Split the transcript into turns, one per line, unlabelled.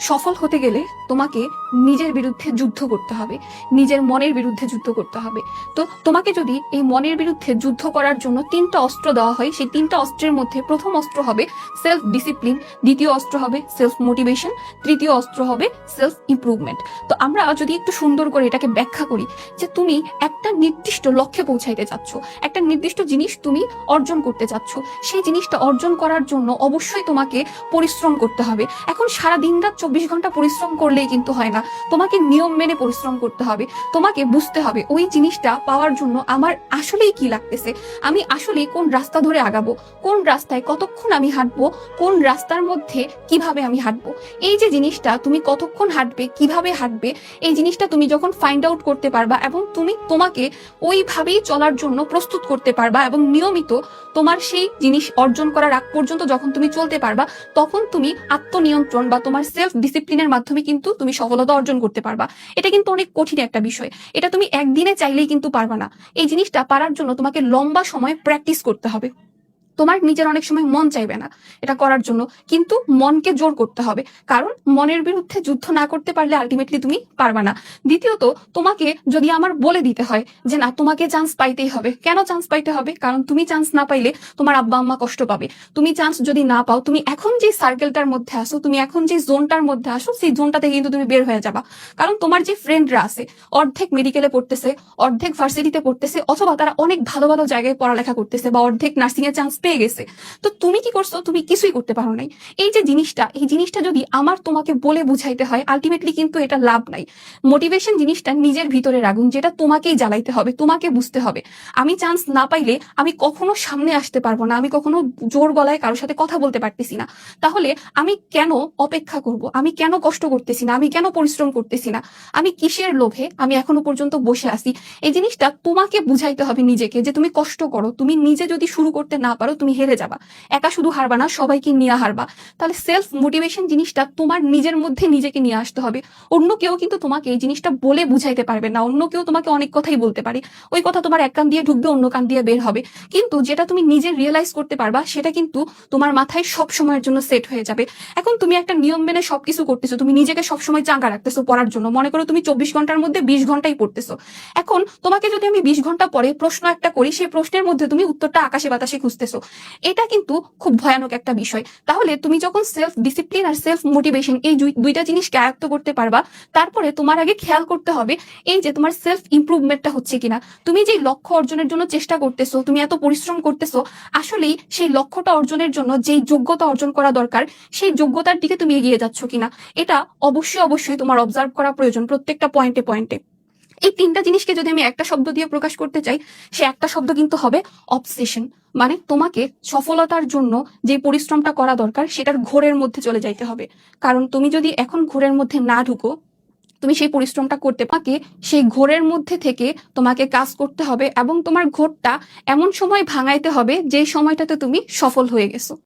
সফল হতে গেলে তোমাকে নিজের বিরুদ্ধে যুদ্ধ করতে হবে, নিজের মনের বিরুদ্ধে যুদ্ধ করতে হবে। তো তোমাকে যদি এই মনের বিরুদ্ধে যুদ্ধ করার জন্য 3টা অস্ত্র দেওয়া হয়, সেই 3টা অস্ত্রের মধ্যে প্রথম অস্ত্র হবে সেলফ ডিসিপ্লিন, দ্বিতীয় অস্ত্র হবে সেলফ মোটিভেশন, তৃতীয় অস্ত্র হবে সেলফ ইমপ্রুভমেন্ট। তো আমরা যদি একটু সুন্দর করে এটাকে ব্যাখ্যা করি যে তুমি একটা নির্দিষ্ট লক্ষ্যে পৌঁছাইতে চাচ্ছ, একটা নির্দিষ্ট জিনিস তুমি অর্জন করতে চাচ্ছ, সেই জিনিসটা অর্জন করার জন্য অবশ্যই তোমাকে পরিশ্রম করতে হবে। এখন সারা দিন রাত 24 ঘন্টা পরিশ্রম করলেই কিন্তু হয় না, তোমাকে নিয়ম মেনে পরিশ্রম করতে হবে। তোমাকে বুঝতে হবে ওই জিনিসটা পাওয়ার জন্য আমার আসলেই কি লাগতেছে, আমি আসলেই কোন রাস্তা ধরে আগাবো, কোন রাস্তায় কতক্ষণ আমি হাঁটবো, কোন রাস্তার মধ্যে কিভাবে আমি হাঁটবো। এই যে জিনিসটা তুমি কতক্ষণ হাঁটবে, কিভাবে হাঁটবে, এই জিনিসটা তুমি যখন ফাইন্ড আউট করতে পারবা এবং তুমি তোমাকে ওইভাবেই চলার জন্য প্রস্তুত করতে পারবা এবং নিয়মিত তোমার সেই জিনিস অর্জন করার আগ পর্যন্ত যখন তুমি চলতে পারবা, তখন তুমি আত্মনিয়ন্ত্রণ বা তোমার সেলফ ডিসিপ্লিনের মাধ্যমে কিন্তু তুমি সফলতা অর্জন করতে পারবা। এটা কিন্তু অনেক কঠিন একটা বিষয়, এটা তুমি একদিনে চাইলেই কিন্তু পারবা না। এই জিনিসটা পারার জন্য তোমাকে লম্বা সময় প্র্যাকটিস করতে হবে। তোমার নিজের অনেক সময় মন চাইবে না এটা করার জন্য, কিন্তু মনকে জোর করতে হবে, কারণ মনের বিরুদ্ধে যুদ্ধ না করতে পারলে আলটিমেটলি তুমি পারবা না। দ্বিতীয়ত, তোমাকে যদি আমার বলে দিতে হয় যে না তোমাকে চান্স পাইতেই হবে, কেন চান্স পাইতে হবে? কারণ তুমি চান্স না পাইলে তোমার আব্বা আম্মা কষ্ট পাবে। তুমি চান্স যদি না পাও, তুমি এখন যে সার্কেলটার মধ্যে আসো, তুমি এখন যে জোনটার মধ্যে আসো, সেই জোনটাতে কিন্তু তুমি বের হয়ে যাবা। কারণ তোমার যে ফ্রেন্ডরা আছে, অর্ধেক মেডিকেলে পড়তেছে, অর্ধেক ভার্সিটিতে পড়তেছে, অথবা তারা অনেক ভালো ভালো জায়গায় পড়ালেখা করতেছে, বা অর্ধেক নার্সিং এর চান্স পেয়ে গেছে। তো তুমি কি করছো? তুমি কিছুই করতে পারো নাই। এই যে জিনিসটা, এই জিনিসটা যদি আমার তোমাকে বলে বুঝাইতে হয়, আলটিমেটলি কিন্তু এটা লাভ নাই। মোটিভেশন জিনিসটা নিজের ভিতরে রাখুন, যেটা তোমাকেই জ্বালাইতে হবে, তোমাকে বুঝতে হবে আমি চান্স না পাইলে আমি কখনো সামনে আসতে পারবো না, আমি কখনো জোর গলায় কারোর সাথে কথা বলতে পারতেছি না। তাহলে আমি কেন অপেক্ষা করব? আমি কেন কষ্ট করতেছি না? আমি কেন পরিশ্রম করতেছি না? আমি কিসের লোভে আমি এখনো পর্যন্ত বসে আছি? এই জিনিসটা তোমাকে বুঝাইতে হবে নিজেকে, যে তুমি কষ্ট করো, তুমি নিজে যদি শুরু করতে না পারো তুমি হেরে যাবা। একা শুধু হারবা না, সবাইকে নিয়ে হারবা। তাহলে সেলফ মোটিভেশন জিনিসটা তোমার নিজের মধ্যে নিজেকে নিয়ে আসতে হবে। অন্য কেউ কিন্তু তোমাকে এই জিনিসটা বলে বুঝাইতে পারবে না। অন্য কেউ তোমাকে অনেক কথাই বলতে পারে, ওই কথা তোমার এক কান দিয়ে ঢুকবে, অন্য কান দিয়ে বের হবে, কিন্তু যেটা তুমি নিজে রিয়েলাইজ করতে পারবা সেটা কিন্তু তোমার মাথায় সব সময়ের জন্য সেট হয়ে যাবে। এখন তুমি একটা নিয়ম মেনে সবকিছু করতেছো, তুমি নিজেকে সবসময় চাঙ্গা রাখতেছো পড়ার জন্য। মনে করো তুমি 24 ঘন্টার মধ্যে 20 ঘন্টাই পড়তেছো। এখন তোমাকে যদি আমি 20 ঘন্টা পরে প্রশ্ন একটা করি, সেই প্রশ্নের মধ্যে তুমি উত্তরটা আকাশে বাতাসে খুঁজতেছো, এটা কিন্তু খুব ভয়ানক একটা বিষয়। তাহলে তুমি যখন সেলফ ডিসিপ্লিন আর সেলফ মোটিভেশন এই দুইটা জিনিসকে আয়ত্ত করতে পারবা, তারপরে তোমার আগে খেয়াল করতে হবে এই যে তোমার সেলফ ইমপ্রুভমেন্টটা হচ্ছে কিনা। তুমি যে লক্ষ্য অর্জনের জন্য চেষ্টা করতেছো, তুমি এত পরিশ্রম করতেছো, আসলেই সেই লক্ষ্যটা অর্জনের জন্য যেই যোগ্যতা অর্জন করা দরকার, সেই যোগ্যতার দিকে তুমি এগিয়ে যাচ্ছ কিনা, এটা অবশ্যই অবশ্যই তোমার অবজার্ভ করা প্রয়োজন প্রত্যেকটা পয়েন্টে পয়েন্টে। এই 3টা জিনিসকে যদি আমি একটা শব্দ দিয়ে প্রকাশ করতে চাই, সে একটা শব্দ কিন্তু হবে অবসেশন। মানে তোমাকে সফলতার জন্য যে পরিশ্রমটা করা দরকার সেটার ঘোরের মধ্যে চলে যাইতে হবে। কারণ তুমি যদি এখন ঘোরের মধ্যে না ঢুকো, তুমি সেই পরিশ্রমটা করতে পাকে, সেই ঘোরের মধ্যে থেকে তোমাকে কাজ করতে হবে এবং তোমার ঘোরটা এমন সময় ভাঙাইতে হবে যে সময়টাতে তুমি সফল হয়ে গেছো।